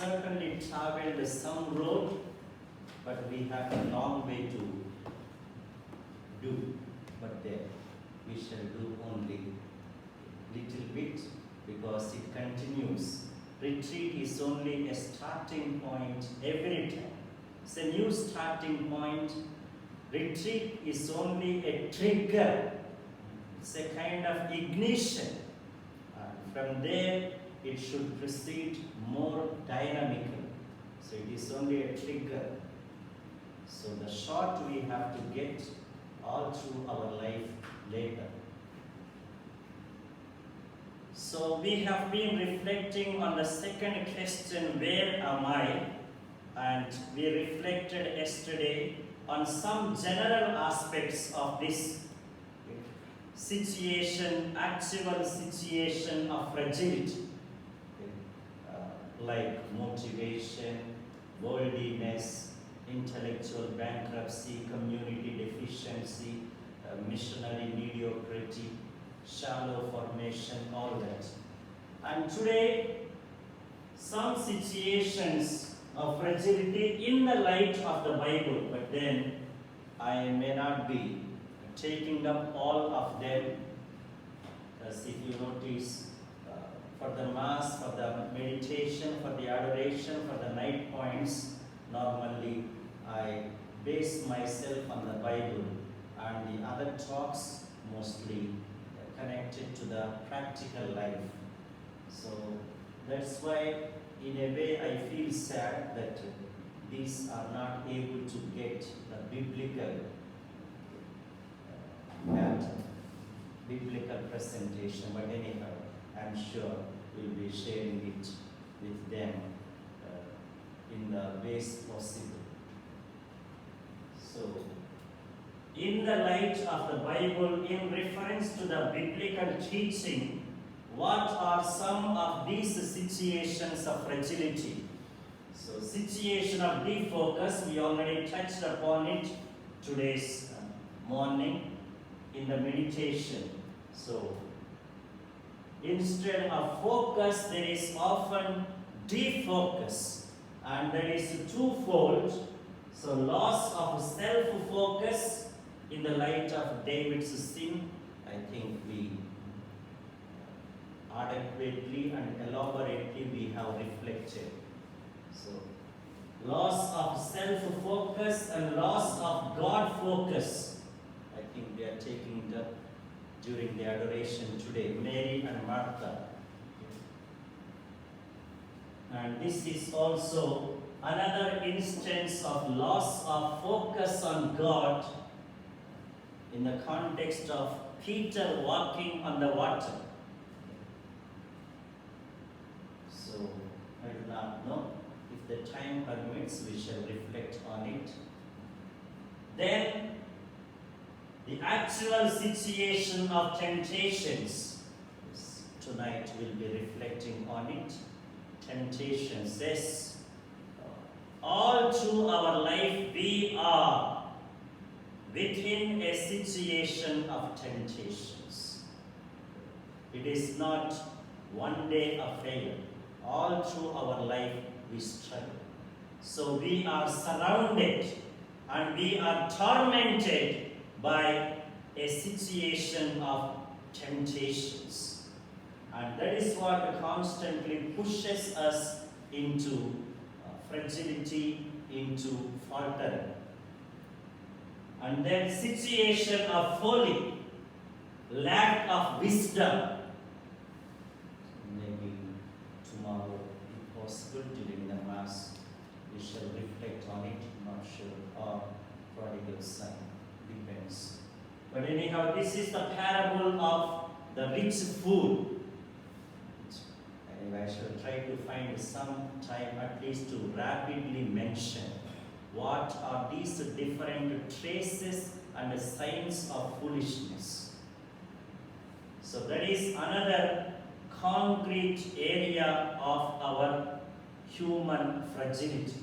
certainly traveled some road, but we have a long way to do. But then we shall do only little bit because it continues. Retreat is only a starting point every time. It's a new starting point. Retreat is only a trigger. It's a kind of ignition. From there, it should proceed more dynamically. So it is only a trigger. So the shot we have to get all through our life later. So we have been reflecting on the second question, where am I? And we reflected yesterday on some general aspects of this situation, actual situation of fragility, like motivation, worldliness, intellectual bankruptcy, community deficiency, missionary mediocrity, shallow formation, all that. And today, some situations of fragility in the light of the Bible, but then I may not be taking up all of them, because if you notice, for the Mass, for the meditation, for the adoration, for the night points, normally I base myself on the Bible, and the other talks mostly connected to the practical life. So that's why, in a way, I feel sad that these are not able to get the biblical biblical presentation. But anyhow, I'm sure we'll be sharing it with them in the ways possible. So, in the light of the Bible, in reference to the biblical teaching, what are some of these situations of fragility? So, situation of defocus, we already touched upon it today's morning in the meditation. So, instead of focus, there is often defocus, and there is twofold. So, loss of self-focus in the light of David's sin, I think we adequately and elaborately we have reflected. So, loss of self-focus and loss of God-focus, I think we are taking it up during the adoration today, Mary and Martha. And this is also another instance of loss of focus on God in the context of Peter walking on the water. So, I do not know. If the time permits, we shall reflect on it. Then, the actual situation of temptations. Tonight we'll be reflecting on it. Temptations. Yes. All through our life we are within a situation of temptations. It is not one day affair. All through our life we struggle. So we are surrounded and we are tormented by a situation of temptations. And that is what constantly pushes us into fragility, into faltering. And then situation of folly, lack of wisdom. Maybe tomorrow, if possible, during the Mass, we shall reflect on it, not sure, or prodigal son, depends. But anyhow, this is the parable of the rich fool. And I shall try to find some time at least to rapidly mention what are these different traces and signs of foolishness. So that is another concrete area of our human fragility.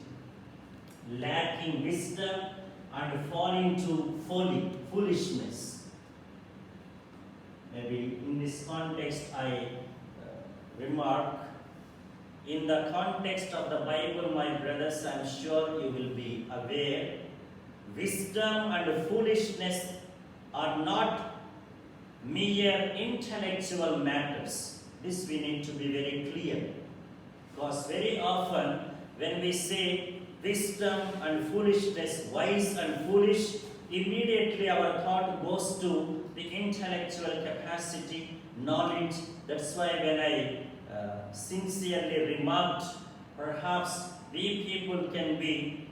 Lacking wisdom and falling to folly, foolishness. Maybe in this context I remark, In the context of the Bible, my brothers, I am sure you will be aware, wisdom and foolishness are not mere intellectual matters. This we need to be very clear. Because very often when we say wisdom and foolishness, wise and foolish, immediately our thought goes to the intellectual capacity, knowledge. That's why when I sincerely remarked, perhaps we people can be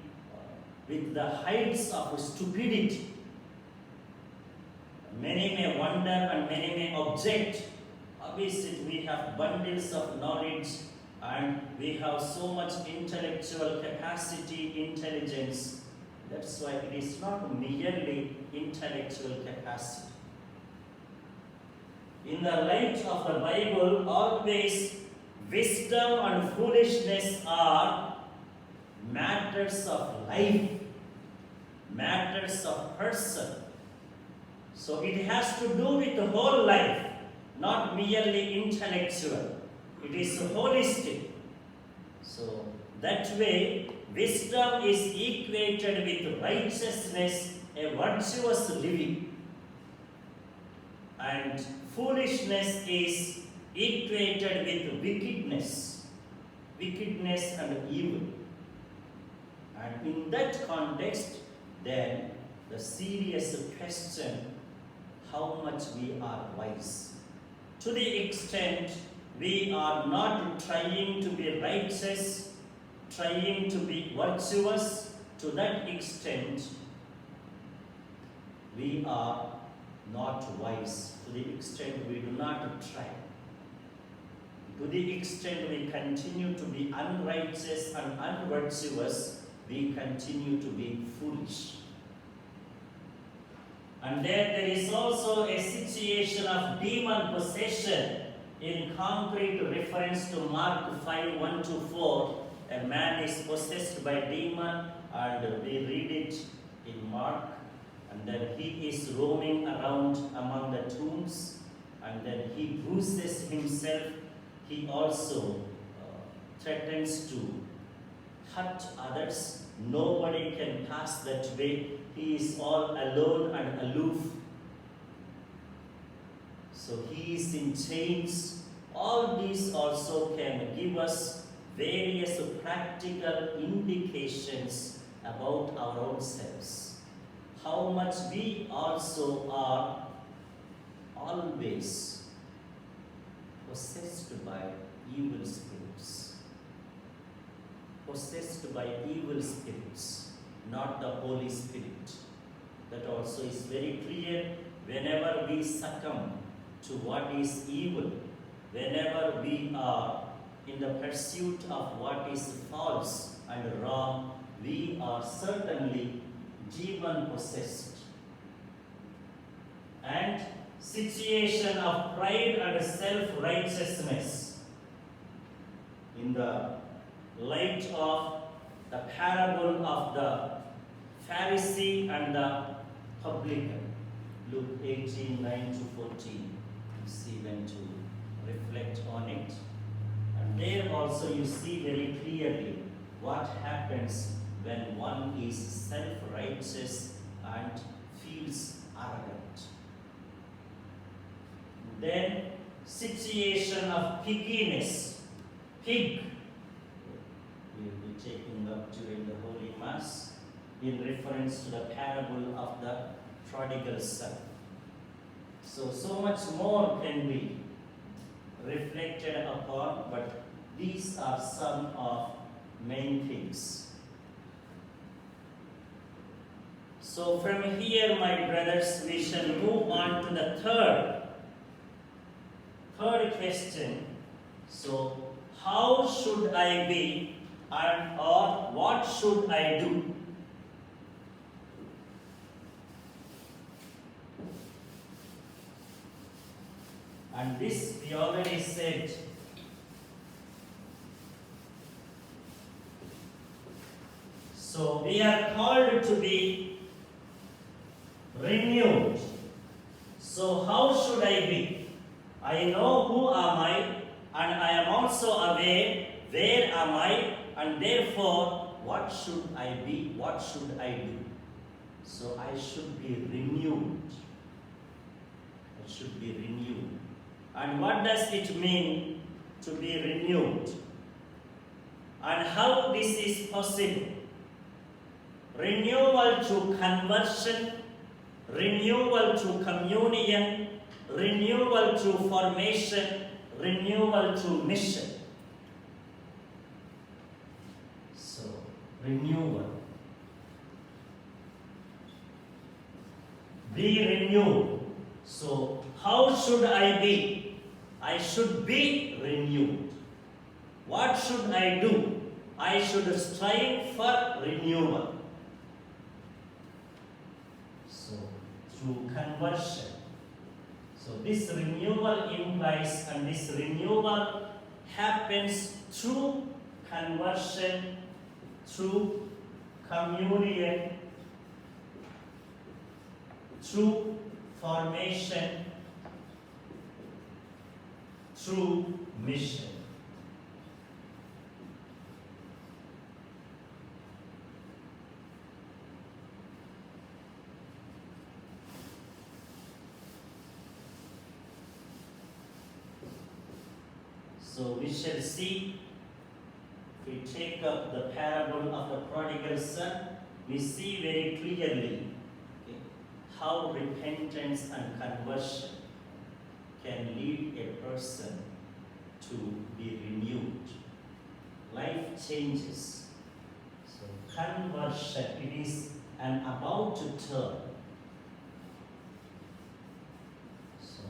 with the heights of stupidity. Many may wonder and many may object. Obviously, we have bundles of knowledge and we have so much intellectual capacity, intelligence. That's why it is not merely intellectual capacity. In the light of the Bible, always wisdom and foolishness are matters of life, matters of person. So it has to do with the whole life, not merely intellectual. It is holistic. So that way, wisdom is equated with righteousness, a virtuous living. And foolishness is equated with wickedness and evil. And in that context, then the serious question, how much we are wise. To the extent we are not trying to be righteous, trying to be virtuous, to that extent we are not wise. To the extent we do not try. To the extent we continue to be unrighteous and unvirtuous, we continue to be foolish. And then there is also a situation of demon possession in concrete reference to Mark 5, 1-4. A man is possessed by a demon, and we read it in Mark. And then he is roaming around among the tombs, and then he bruises himself. He also threatens to hurt others. Nobody can pass that way. He is all alone and aloof. So he is in chains. All these also can give us various practical indications about our own selves. How much we also are always possessed by evil spirits. Possessed by evil spirits, not the Holy Spirit. That also is very clear. Whenever we succumb to what is evil, whenever we are in the pursuit of what is false and wrong, we are certainly demon possessed. And situation of pride and self-righteousness. In the light of the parable of the Pharisee and the publican, Luke 18, 9-14, you see when to reflect on it. And there also you see very clearly what happens when one is self-righteous and feels arrogant. Then situation of pigginess. Pig, we will be taking up during the Holy Mass in reference to the parable of the prodigal son. So much more can be reflected upon, but these are some of main things. So from here, my brothers, we shall move on to the third question. So, how should I be, and or what should I do? And this we already said. So we are called to be renewed. So how should I be? I know who am I, and I am also aware where am I, and therefore, what should I be, what should I do? So I should be renewed. I should be renewed. And what does it mean to be renewed? And how this is possible? Renewal to conversion, renewal to communion, renewal to formation, renewal to mission. So, renewal. Be renewed. So, how should I be? I should be renewed. What should I do? I should strive for renewal. So, through conversion. So, this renewal implies, and this renewal happens through conversion, through communion, through formation, through mission. So we shall see, if we take up the parable of the prodigal son, we see very clearly how repentance and conversion can lead a person to be renewed. Life changes. So conversion, it is an about to turn. So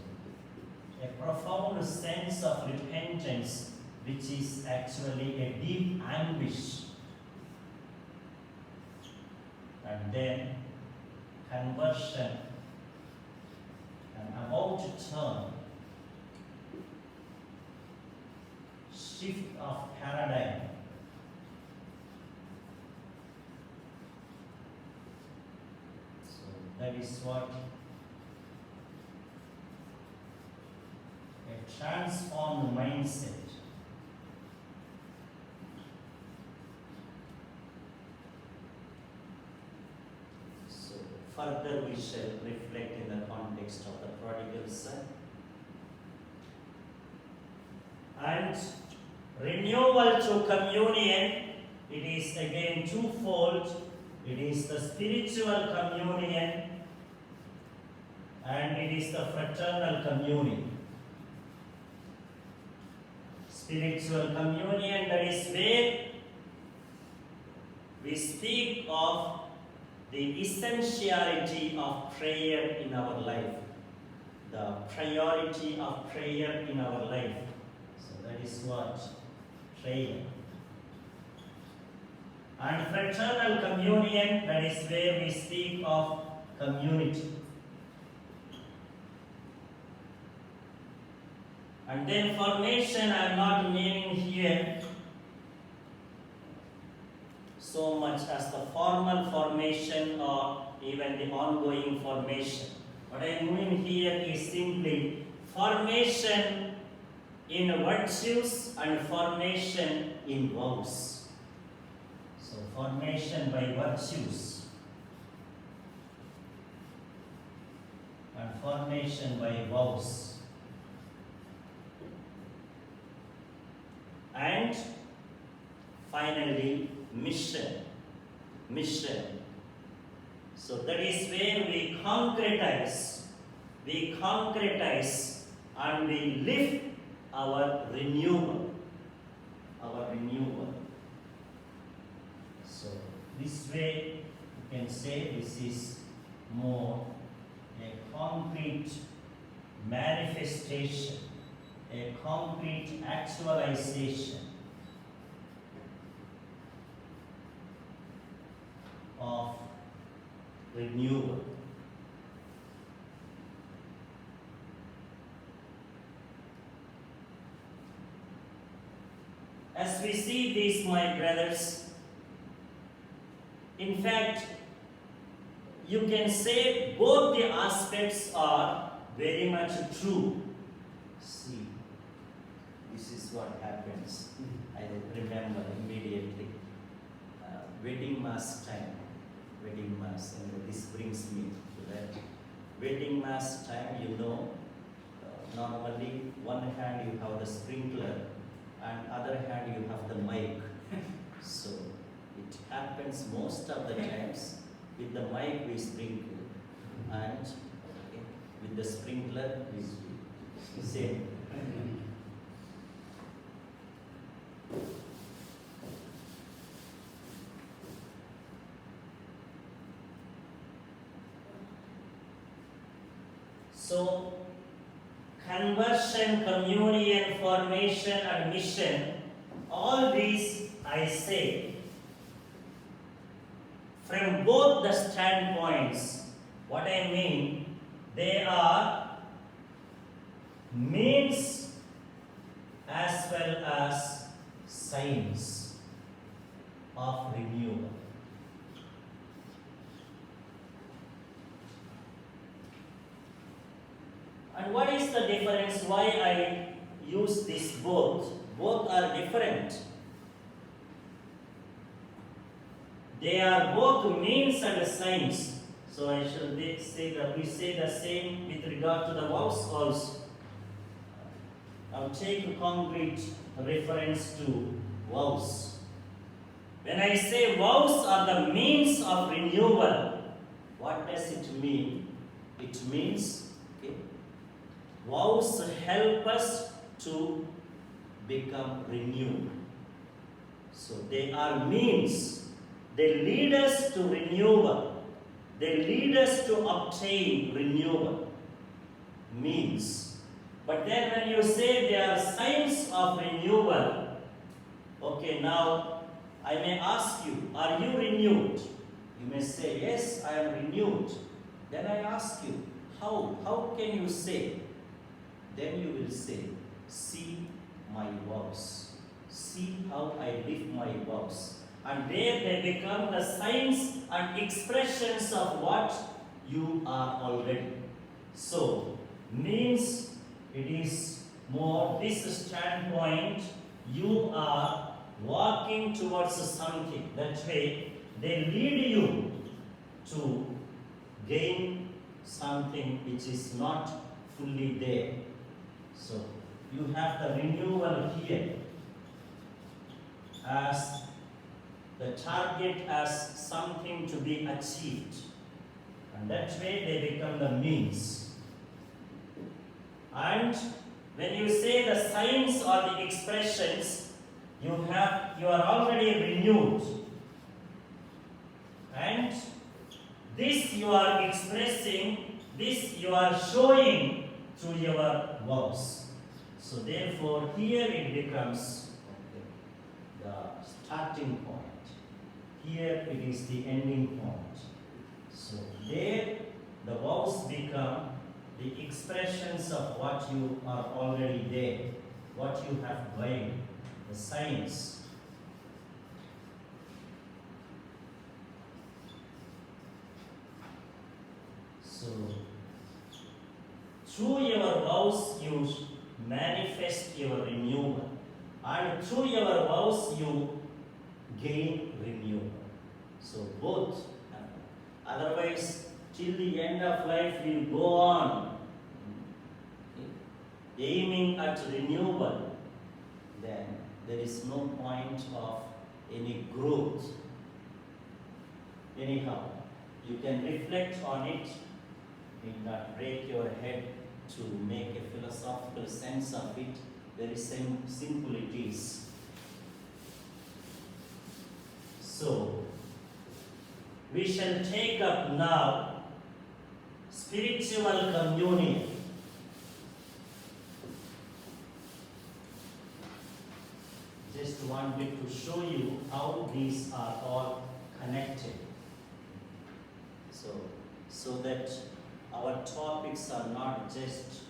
a profound sense of repentance, which is actually a deep anguish. And then conversion, and about to turn, shift of paradigm. So that is what a transformed mindset. Further, we shall reflect in the context of the prodigal son. And renewal to communion, it is again twofold. It is the spiritual communion and it is the fraternal communion. Spiritual communion, that is where we speak of the essentiality of prayer in our life, the priority of prayer in our life. So that is what prayer. And fraternal communion, that is where we speak of community. And then formation, I am not meaning here so much as the formal formation or even the ongoing formation. What I mean here is simply formation in virtues and formation in vows. So formation by virtues and formation by vows. And finally, mission. So that is where we concretize and we live our renewal. So this way you can say this is more a concrete manifestation, a concrete actualization of renewal. As we see this, my brothers, in fact, you can say both the aspects are very much true. See, this is what happens. I remember immediately. Wedding mass time. Wedding mass, and this brings me to that. Wedding mass time, normally one hand you have the sprinkler and other hand you have the mic. So it happens most of the times with the mic we sprinkle and with the sprinkler we sing. So, conversion, communion, formation, and mission, all these I say from both the standpoints. What I mean, they are means as well as signs of renewal. And what is the difference? Why I use this both? Both are different. They are both means and signs. So I shall say that we say the same with regard to the vows also. Now take a concrete reference to vows. When I say vows are the means of renewal, what does it mean? It means vows help us to become renewed. So they are means. They lead us to renewal. They lead us to obtain renewal. Means. But then when you say they are signs of renewal, okay, now I may ask you, are you renewed? You may say, yes, I am renewed. Then I ask you, how? How can you say? Then you will say, see my vows. See how I live my vows. And there they become the signs and expressions of what you are already. So, means it is more this standpoint, you are walking towards something. That way, they lead you to gain something which is not fully there. So, you have the renewal here as the target, as something to be achieved. And that way they become the means. And when you say the signs or the expressions, you are already renewed. And this you are expressing, this you are showing through your vows. So therefore, here it becomes the starting point. Here it is the ending point. So there the vows become the expressions of what you are already there, what you have gained, the signs. So through your vows you manifest your renewal, and through your vows you gain renewal. So both. Otherwise, till the end of life we will go on aiming at renewal. Then there is no point of any growth. Anyhow, you can reflect on it. Need not break your head to make a philosophical sense of it. Very simple it is. So, we shall take up now spiritual communion. Just wanted to show you how these are all connected. So that our topics are not just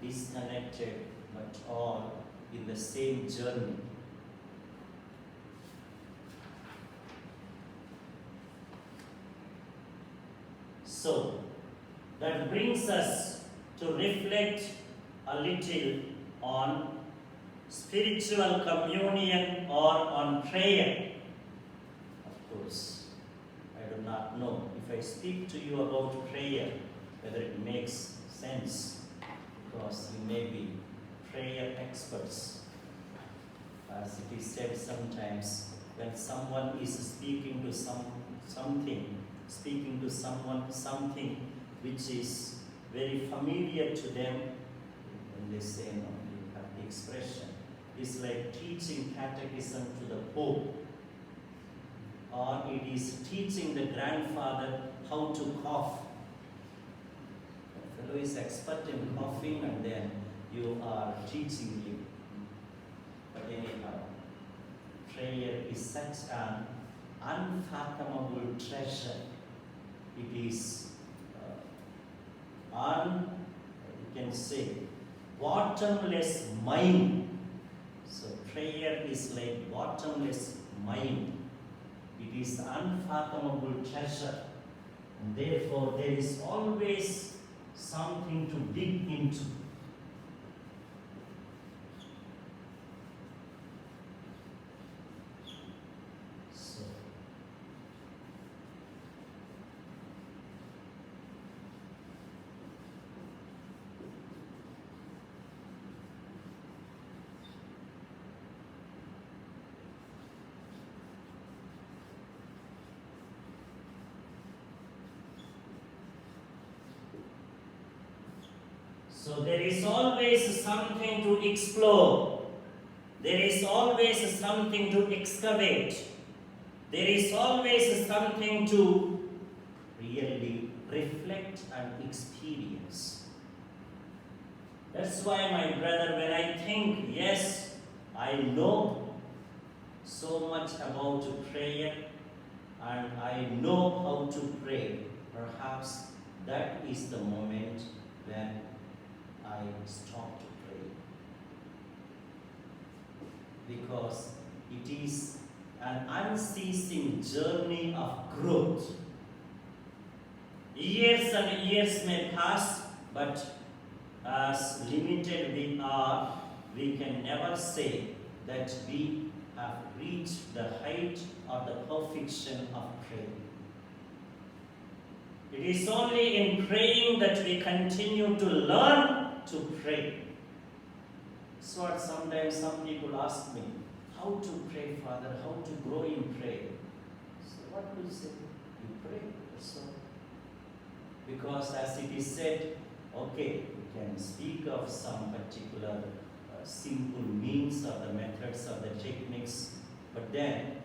disconnected, but all in the same journey. So, that brings us to reflect a little on spiritual communion or on prayer? Of course, I do not know. If I speak to you about prayer, whether it makes sense, because you may be prayer experts. As it is said sometimes, when someone is speaking to something which is very familiar to them, when they say, no, you have the expression, it's like teaching catechism to the Pope, or it is teaching the grandfather how to cough. The fellow is expert in coughing, and then you are teaching him. But anyhow, prayer is such an unfathomable treasure. It is you can say, bottomless mine. So prayer is like bottomless mine. It is unfathomable treasure. And therefore, there is always something to dig into. So there is always something to explore. There is always something to excavate. There is always something to really reflect and experience. That's why, my brother, when I think, yes, I know so much about prayer and I know how to pray, perhaps that is the moment when I stop to pray. Because it is an unceasing journey of growth. Years and years may pass, but as limited we are, we can never say that we have reached the height or the perfection of prayer. It is only in praying that we continue to learn to pray. So what sometimes some people ask me, how to pray, Father, how to grow in prayer. So what do you say? You pray. So because as it is said, okay, we can speak of some particular simple means or the methods or the techniques, but then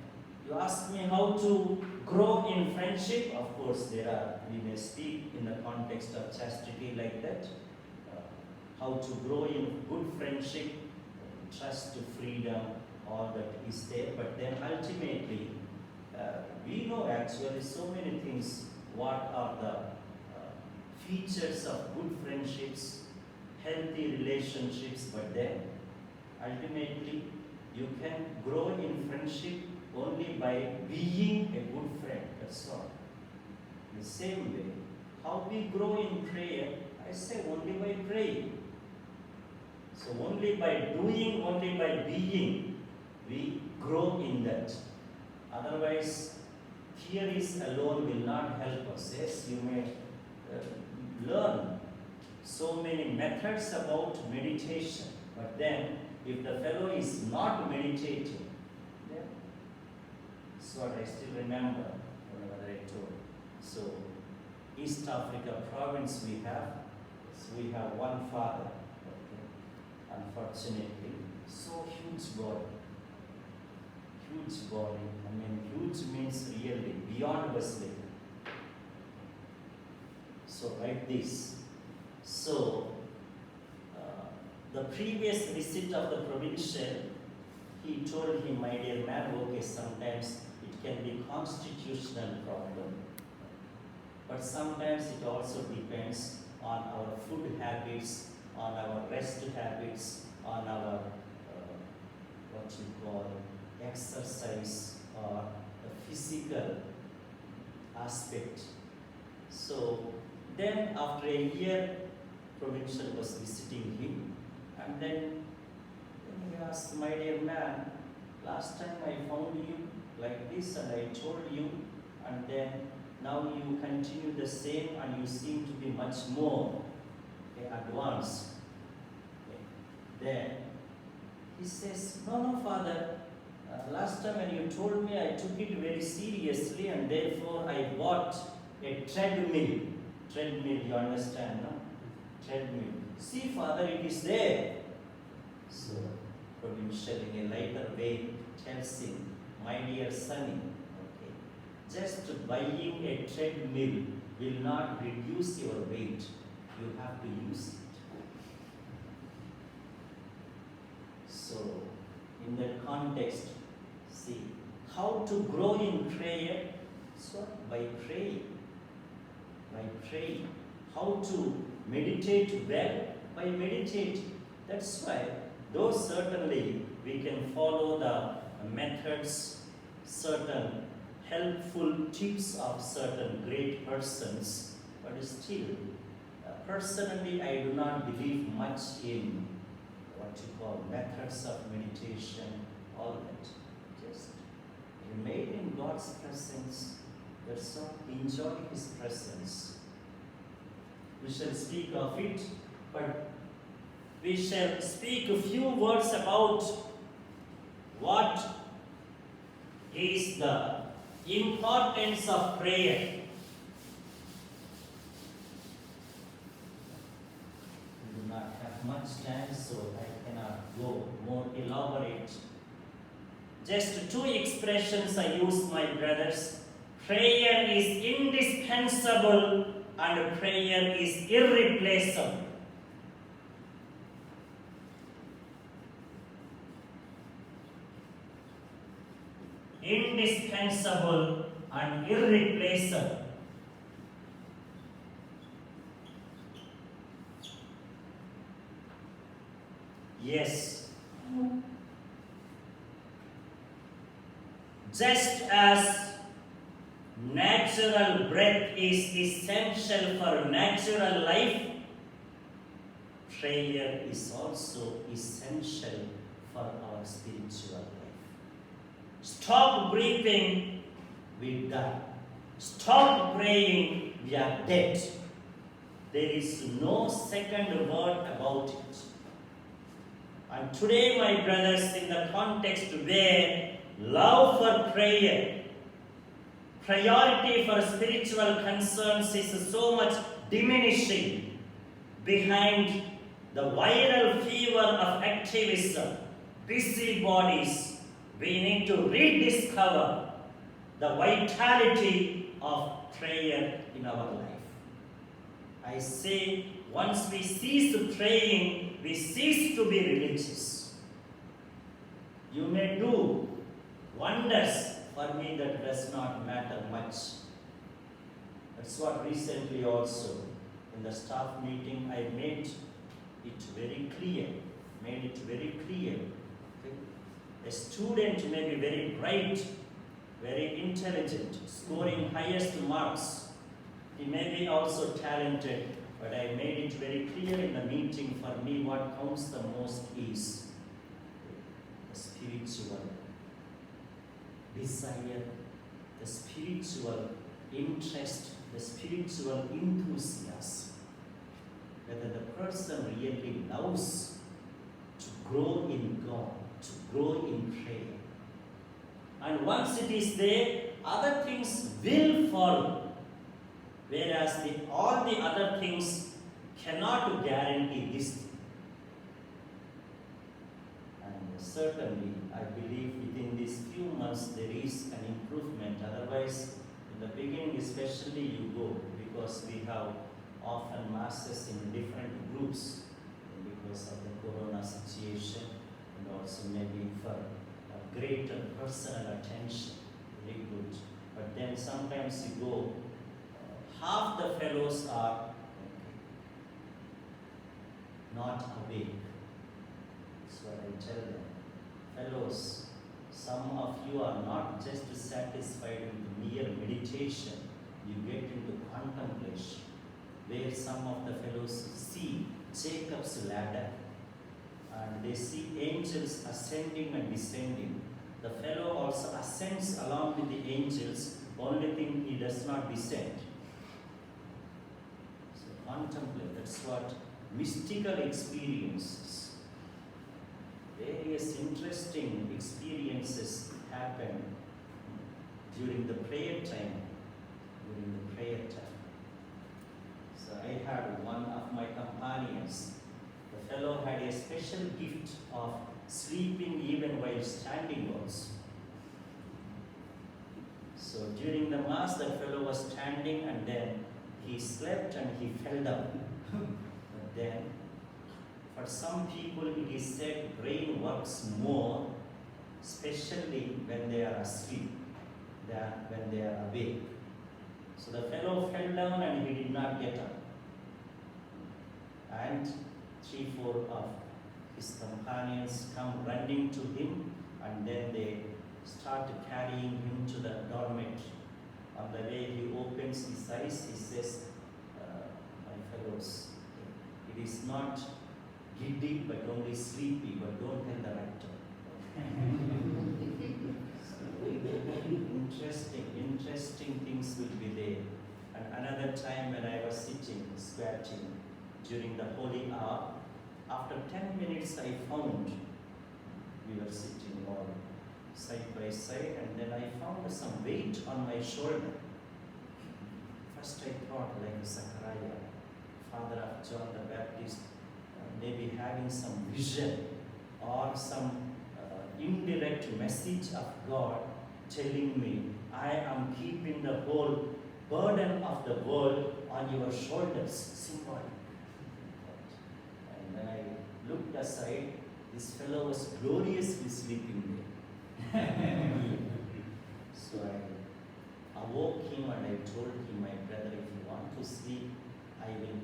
you ask me how to grow in friendship. Of course, we may speak in the context of chastity like that. How to grow in good friendship, trust, freedom, all that is there. But then ultimately, we know actually so many things. What are the features of good friendships, healthy relationships? But then ultimately, you can grow in friendship only by being a good friend. That's all. In the same way, how we grow in prayer, I say only by praying. So only by doing, only by being, we grow in that. Otherwise, theories alone will not help us. Yes, you may learn so many methods about meditation, but then if the fellow is not meditating, then that's what I still remember whenever I told. So East Africa province we have one father. Unfortunately, so huge body. I mean, huge means really beyond us living. So like this. So the previous visit of the provincial, he told him, my dear man, okay, sometimes it can be constitutional problem, but sometimes it also depends on our food habits, on our rest habits, on our what you call exercise or the physical aspect. So then after a year, provincial was visiting him, and then He asked, my dear man, last time I found you like this and I told you, and then now you continue the same and you seem to be much more advanced. Then he says, no, Father, last time when you told me, I took it very seriously and therefore I bought a treadmill. Treadmill, you understand, no? Treadmill. See, Father, it is there. So, provincially in a lighter way, tells him, my dear sonny, okay, just buying a treadmill will not reduce your weight. You have to use it. So, in that context, see, how to grow in prayer? So, by praying. By praying. How to meditate well? By meditating. That's why, though certainly we can follow the methods, certain helpful tips of certain great persons, but still, personally, I do not believe much in what you call methods of meditation, all that. Just remain in God's presence. That's all. Enjoy His presence. We shall speak of it, but we shall speak a few words about what is the importance of prayer. We do not have much time, so I cannot go more elaborate. Just two expressions I use, my brothers. Prayer is indispensable and prayer is irreplaceable. Indispensable and irreplaceable. Yes. Just as natural breath is essential for natural life, prayer is also essential for our spiritual life. Stop breathing, we die. Stop praying, we are dead. There is no second word about it. And today, my brothers, in the context where love for prayer, priority for spiritual concerns is so much diminishing behind the viral fever of activism, busybodies, we need to rediscover the vitality of prayer in our life. I say, once we cease praying, we cease to be religious. You may do wonders. For me, that does not matter much. That's what recently also, in the staff meeting, I made it very clear. Okay? A student may be very bright, very intelligent, scoring highest marks. He may be also talented, but I made it very clear in the meeting, for me what counts the most is the spiritual desire, the spiritual interest, the spiritual enthusiasm. Whether the person really loves to grow in God, to grow in prayer. And once it is there, other things will follow. Whereas all the other things cannot guarantee this. And certainly, I believe within these few months there is an improvement. Otherwise, in the beginning especially you go, because we have often masses in different groups because of the corona situation, and also maybe for a greater personal attention, very good. But then sometimes you go, half the fellows are not awake. That's what I tell them. Fellows, some of you are not just satisfied with mere meditation, you get into contemplation, where some of the fellows see Jacob's ladder and they see angels ascending and descending. The fellow also ascends along with the angels, only thing he does not descend. So contemplate, that's what mystical experiences, various interesting experiences happen during the prayer time. So I had one of my companions. The fellow had a special gift of sleeping even while standing also. So during the mass, the fellow was standing and then he slept and he fell down. But then, for some people it is said brain works more, especially when they are asleep, than when they are awake. So the fellow fell down and he did not get up. And 3-4 of his companions come running to him, and then they start carrying him to the dormitory. On the way he opens his eyes, he says, my fellows, it is not giddy but only sleepy, but don't tell the rector. Interesting things will be there. And another time when I was sitting, squatting during the holy hour, after 10 minutes I found we were sitting all side by side, and then I found some weight on my shoulder. First I thought like Zachariah, father of John the Baptist, maybe having some vision or some indirect message of God telling me, I am keeping the whole burden of the world on your shoulders, symbolic. And when I looked aside, this fellow was gloriously sleeping there. So I awoke him and I told him, my brother, if you want to sleep, I will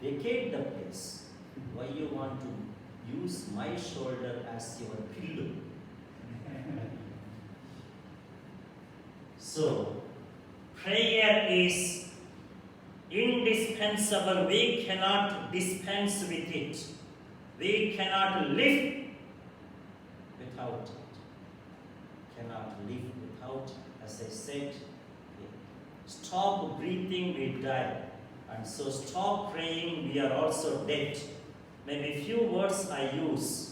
vacate the place. Why you want to use my shoulder as your pillow? So, prayer is indispensable. We cannot dispense with it. We cannot live without it. Cannot live without it. As I said, stop breathing, we die. And so stop praying, we are also dead. Maybe few words I use.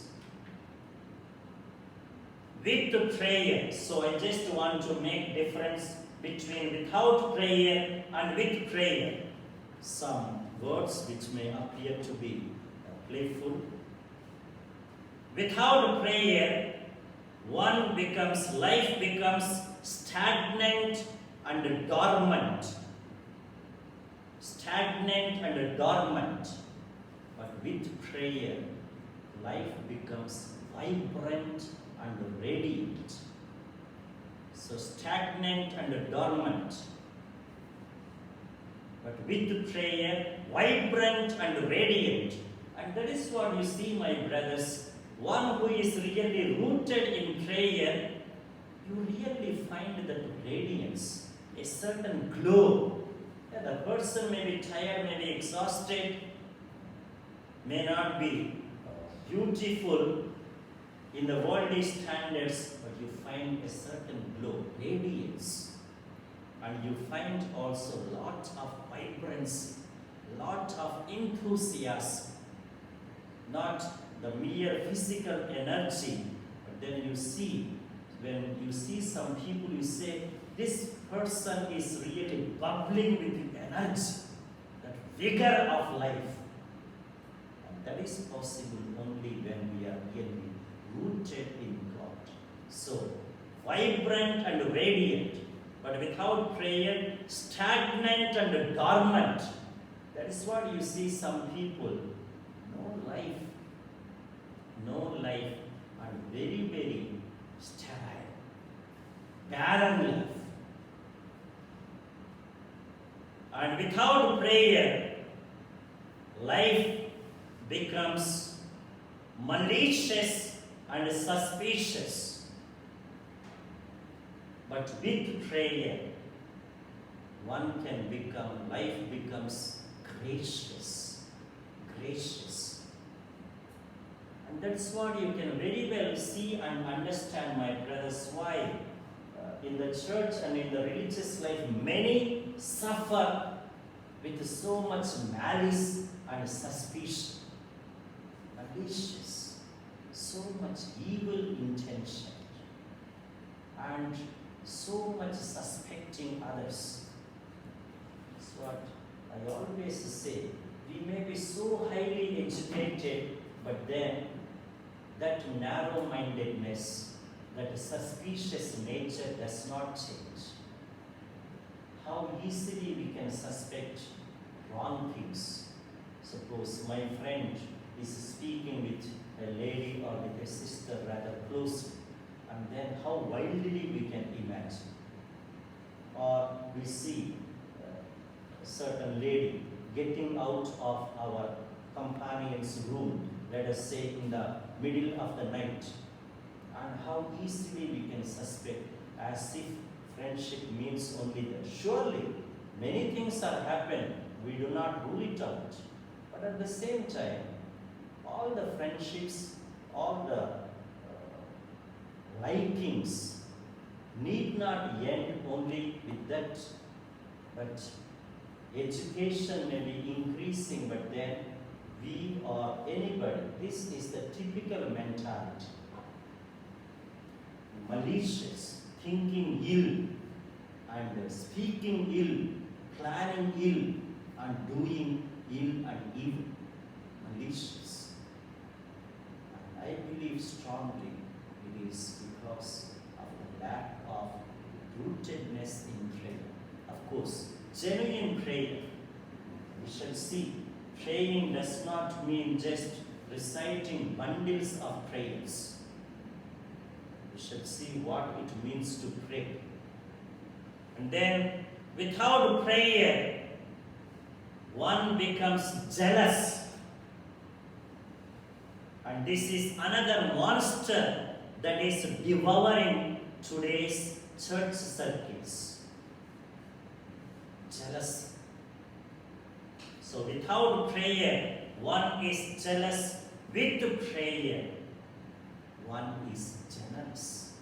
With prayer, so I just want to make difference between without prayer and with prayer. Some words which may appear to be playful. Without prayer, life becomes stagnant and dormant. Stagnant and dormant. But with prayer, life becomes vibrant and radiant. So stagnant and dormant. But with prayer, vibrant and radiant. And that is what you see, my brothers. One who is really rooted in prayer, you really find that radiance, a certain glow. Yeah, the person may be tired, may be exhausted, may not be beautiful in the worldly standards, but you find a certain glow, radiance. And you find also a lot of vibrancy, lot of enthusiasm, not the mere physical energy, but then you see, when you see some people, you say, this person is really bubbling with energy, that vigor of life. And that is possible only when we are really rooted in God. So, vibrant and radiant, but without prayer, stagnant and dormant. That is what you see some people. No life, and very, very sterile, barren life. And without prayer, life becomes malicious and suspicious. But with prayer, life becomes gracious. And that's what you can very well see and understand, my brothers, why in the church and in the religious life many suffer with so much malice and suspicion, malicious, so much evil intention, and so much suspecting others. That's what I always say. We may be so highly educated, but then that narrow-mindedness, that suspicious nature does not change. How easily we can suspect wrong things. Suppose my friend is speaking with a lady or with a sister rather closely, and then how wildly we can imagine. Or we see a certain lady getting out of our companion's room, let us say in the middle of the night, and how easily we can suspect, as if friendship means only that. Surely, many things are happening, we do not rule it out. But at the same time, all the friendships, all the likings need not end only with that. But education may be increasing, but then we or anybody, this is the typical mentality. Malicious, thinking ill, and speaking ill, planning ill, and doing ill and evil. Malicious. And I believe strongly it is because of the lack of rootedness in prayer. Of course, genuine prayer, we shall see. Praying does not mean just reciting bundles of prayers. We shall see what it means to pray. And then, without prayer, one becomes jealous. And this is another monster that is devouring today's church circuits. Jealousy. So without prayer, one is jealous. With prayer, one is generous.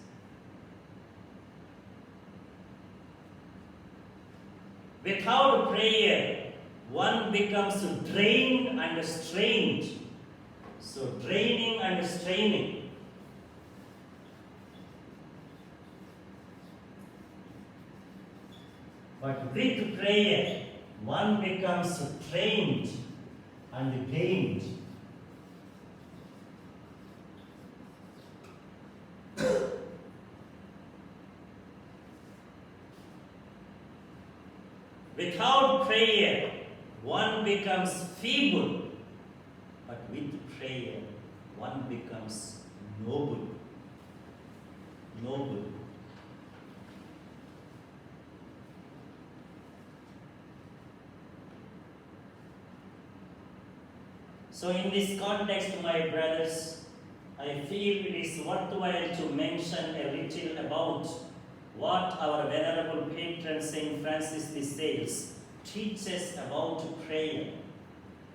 Without prayer, one becomes drained and strained. So draining and straining. But with prayer, one becomes trained and gained. Without prayer, one becomes feeble, but with prayer, one becomes noble. Noble. So in this context, my brothers, I feel it is worthwhile to mention a little about what our venerable patron Saint Francis de Sales teaches about prayer,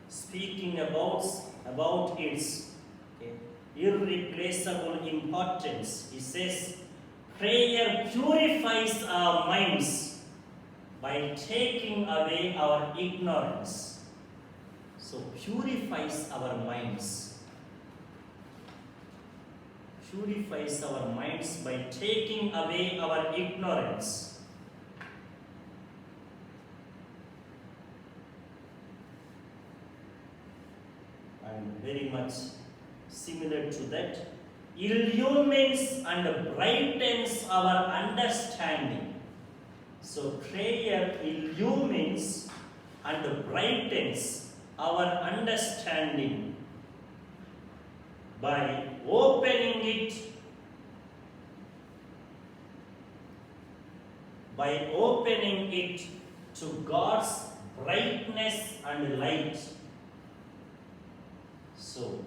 speaking about its irreplaceable importance. He says, prayer purifies our minds by taking away our ignorance. So purifies our minds. Purifies our minds by taking away our ignorance. And very much similar to that, illumines and brightens our understanding. So prayer illumines and brightens our understanding by opening it to God's brightness and light. So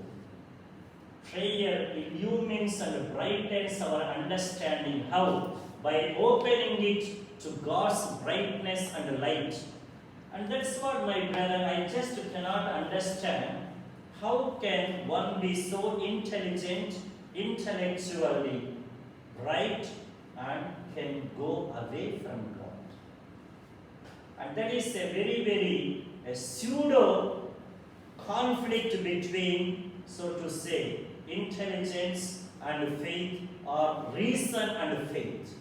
prayer illumines and brightens our understanding. How? By opening it to God's brightness and light. And that's what, my brother, I just cannot understand How can one be so intelligent, intellectually bright, and can go away from God? And that is a very a pseudo conflict between, so to say, intelligence and faith, or reason and faith.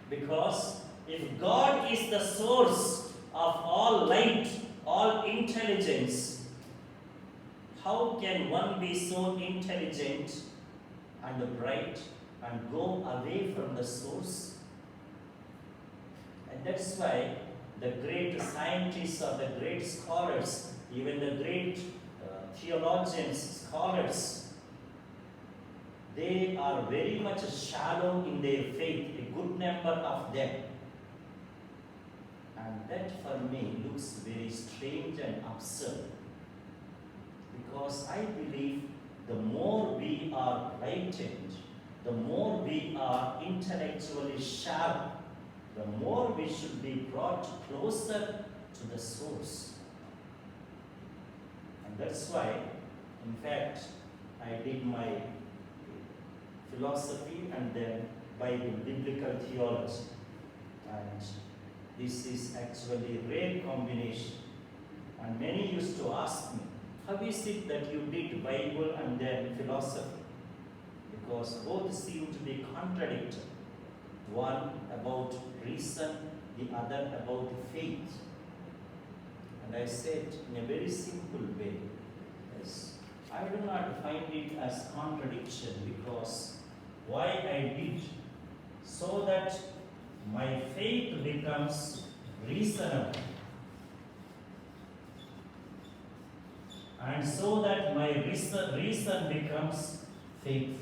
Because if God is the source of all light, all intelligence, how can one be so intelligent and bright and go away from the source? And that's why the great scientists or the great scholars, even the great theologians, scholars, they are very much shallow in their faith, a good number of them. And that for me looks very strange and absurd. Because I believe the more we are enlightened, the more we are intellectually sharp, the more we should be brought closer to the source. And that's why, in fact, I did my philosophy and then Bible, biblical theology. And this is actually a rare combination. And many used to ask me, how is it that you did Bible and then philosophy? Because both seem to be contradictory. One about reason, the other about faith. And I said in a very simple way, yes, I do not find it as contradiction, because why I did, so that my faith becomes reasonable, and so that my reason becomes faith.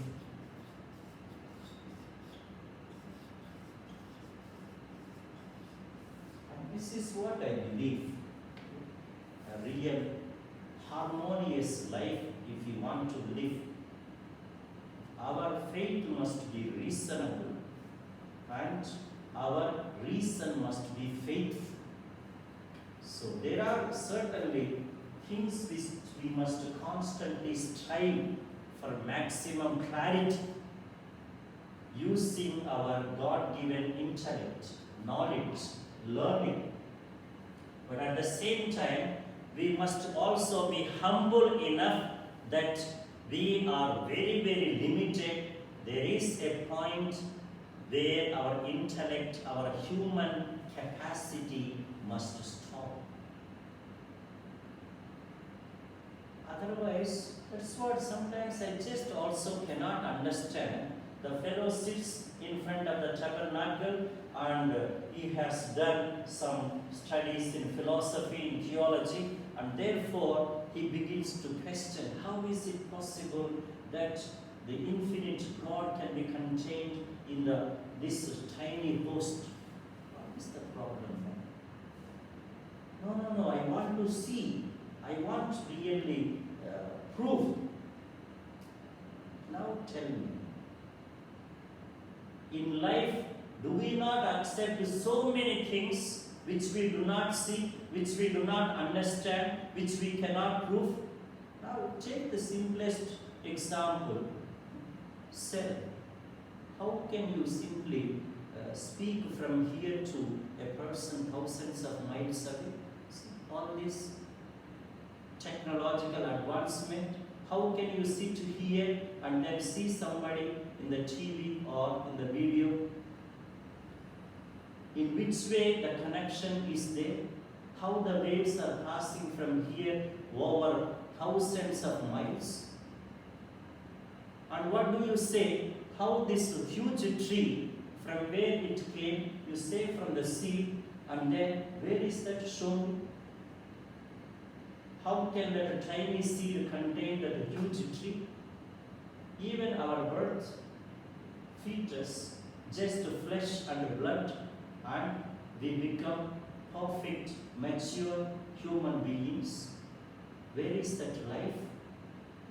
And this is what I believe. A real harmonious life, if you want to live, our faith must be reasonable and our reason must be faithful. So there are certainly things which we must constantly strive for maximum clarity, using our God-given intellect, knowledge, learning. But at the same time, we must also be humble enough that we are very limited. There is a point where our intellect, our human capacity must stop. Otherwise, that's what sometimes I just also cannot understand. The fellow sits in front of the tabernacle and he has done some studies in philosophy, in theology, and therefore he begins to question, how is it possible that the infinite God can be contained in this tiny host? What is the problem? No, I want to see. I want really proof. Now tell me, in life, do we not accept so many things which we do not see, which we do not understand, which we cannot prove? Now take the simplest example, cell. How can you simply speak from here to a person thousands of miles away? See, all this technological advancement, how can you sit here and then see somebody in the TV or in the video? In which way the connection is there? How the waves are passing from here over thousands of miles? And what do you say? How this huge tree, from where it came, you say from the seed, and then where is that shown? How can that tiny seed contain that huge tree? Even our birth, fetus, just flesh and blood, and we become perfect, mature human beings. Where is that life?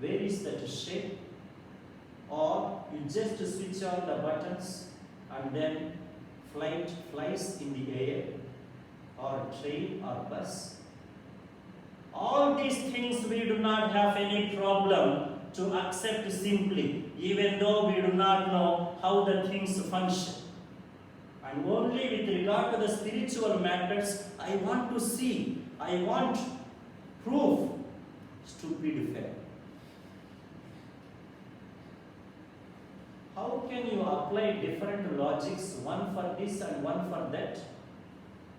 Where is that shape? Or you just switch on the buttons and then flight flies in the air, or train or bus, All these things we do not have any problem to accept simply, even though we do not know how the things function. And only with regard to the spiritual matters, I want to see, I want proof. Stupid faith. How can you apply different logics, one for this and one for that?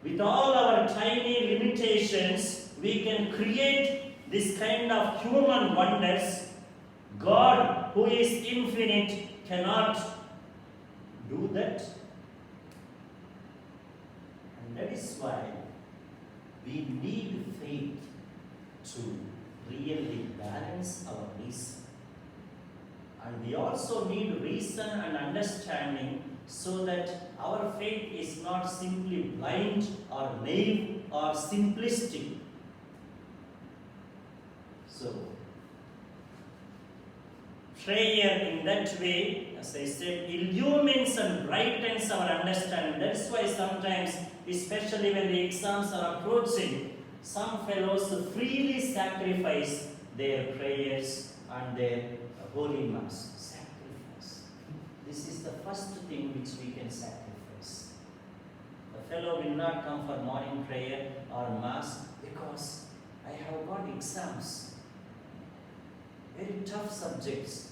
With all our tiny limitations, we can create this kind of human wonders. God, who is infinite, cannot do that. And that is why we need faith to really balance our reason. And we also need reason and understanding so that our faith is not simply blind or naive or simplistic. So, prayer in that way, as I said, illumines and brightens our understanding. That's why sometimes, especially when the exams are approaching, some fellows freely sacrifice their prayers and their holy mass. Sacrifice. This is the first thing which we can sacrifice. The fellow will not come for morning prayer or mass because I have got exams. Very tough subjects.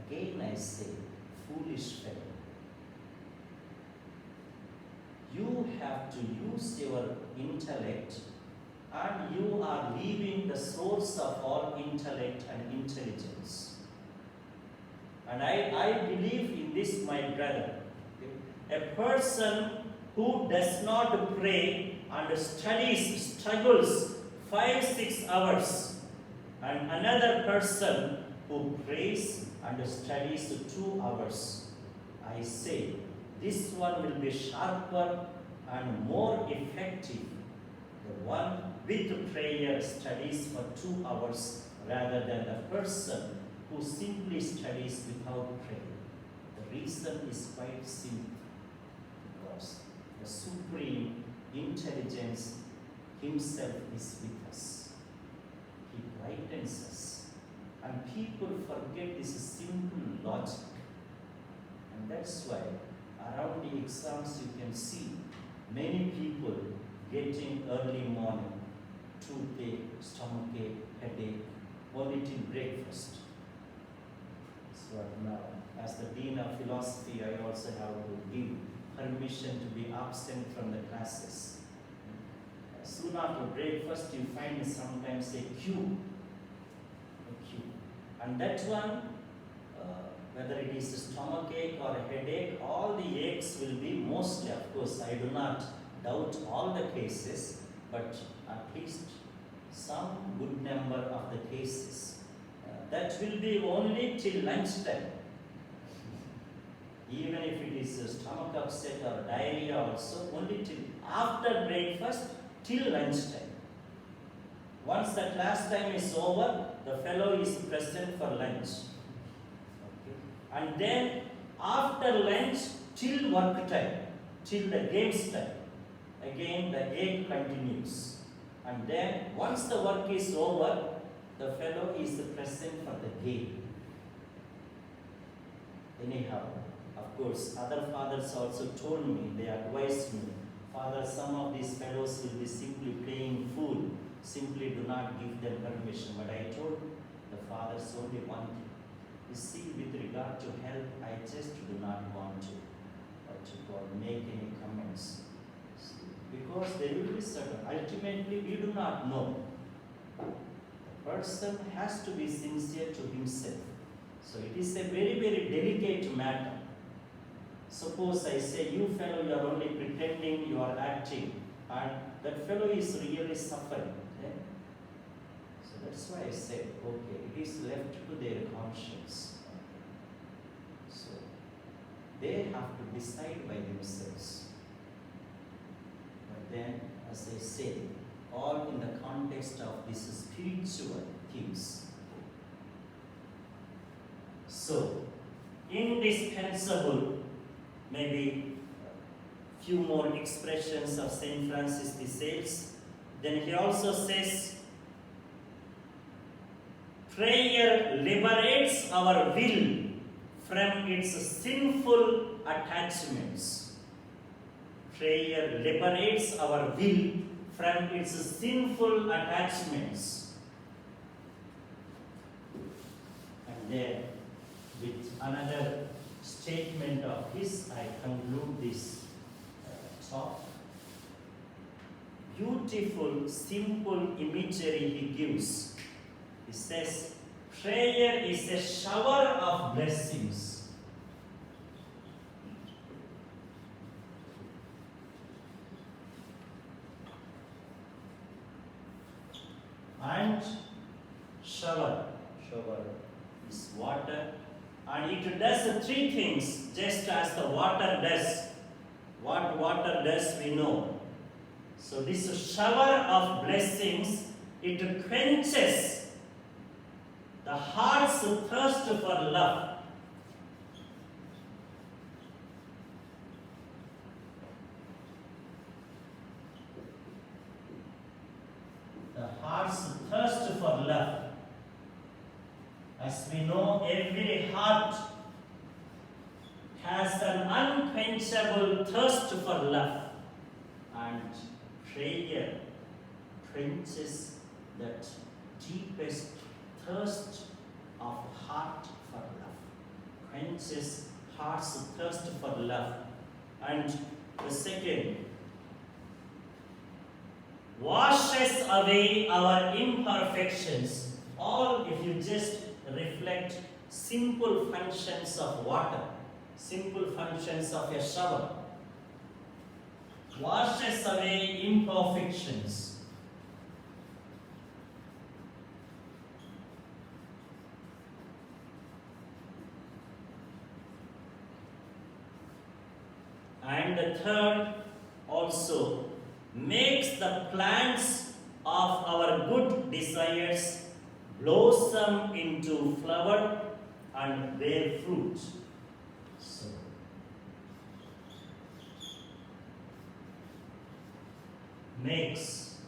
Again I say, foolish fellow. You have to use your intellect, and you are leaving the source of all intellect and intelligence. And I believe in this, my brother. A person who does not pray and studies, struggles 5-6 hours, and another person who prays and studies 2 hours, I say, this one will be sharper and more effective. The one with prayer studies for 2 hours rather than the person who simply studies without prayer. The reason is quite simple. Because the supreme intelligence himself is with us. He brightens us. And people forget this simple logic. And that's why around the exams you can see many people getting early morning, toothache, stomachache, headache, only till breakfast. So now, as the Dean of Philosophy, I also have to give permission to be absent from the classes. Soon after breakfast, you find sometimes a queue. And that one, whether it is a stomachache or a headache, all the aches will be mostly, of course, I do not doubt all the cases, but at least some good number of the cases. That will be only till lunchtime. Even if it is a stomach upset or diarrhea also, only till after breakfast till lunchtime. Once the class time is over, the fellow is present for lunch. Okay. And then after lunch till work time, till the games time, again the ache continues. And then once the work is over, the fellow is present for the game. Anyhow, of course, other fathers also told me, they advised me, Father, some of these fellows will be simply playing fool. Simply do not give them permission. But I told the fathers only one thing. You see, with regard to health, I just do not want to make any comments. See, because there will be certain, ultimately we do not know. The person has to be sincere to himself. So it is a very, very delicate matter. Suppose I say, you fellow, you are only pretending, you are acting, and that fellow is really suffering. So that's why I said, okay, it is left to their conscience. So they have to decide by themselves. But then, as I say, all in the context of these spiritual things. So, indispensable, maybe few more expressions of Saint Francis de Sales. Then he also says, Prayer liberates our will from its sinful attachments. Prayer liberates our will from its sinful attachments. And then, with another statement of his, I conclude this talk. Beautiful, simple imagery he gives. He says, prayer is a shower of blessings. And shower is water, and it does three things, just as the water does. What water does, we know. So this shower of blessings, it quenches the heart's thirst for love. The heart's thirst for love. As we know, every heart has an unquenchable thirst for love, and prayer quenches that deepest thirst of heart for love, quenches heart's thirst for love. And the second, washes away our imperfections. All, if you just reflect simple functions of water, simple functions of a shower, washes away imperfections. And the third, also makes the plants of our good desires blossom into flower and bear fruit. So, makes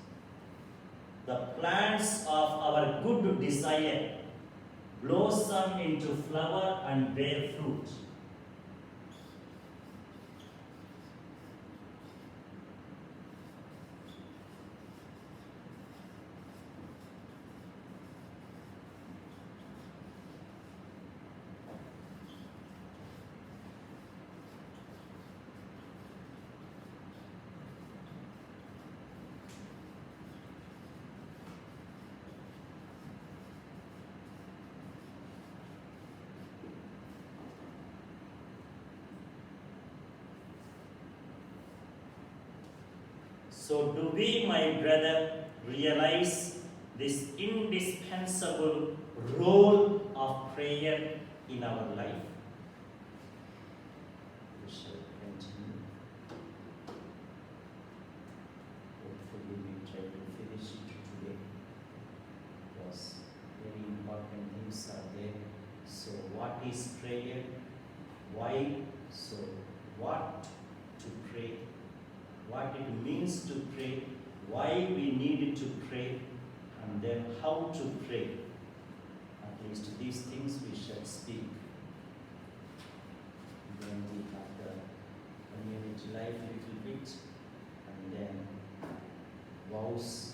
the plants of our good desire blossom into flower and bear fruit. So, do we, my brother, realize this indispensable role of prayer in our life? We shall continue. Hopefully, we try to finish it today, because very important things are there. So, what is prayer? Why? So, what to pray? What it means to pray, why we need to pray, and then how to pray. At least these things we shall speak. Then we have the community life a little bit, and then vows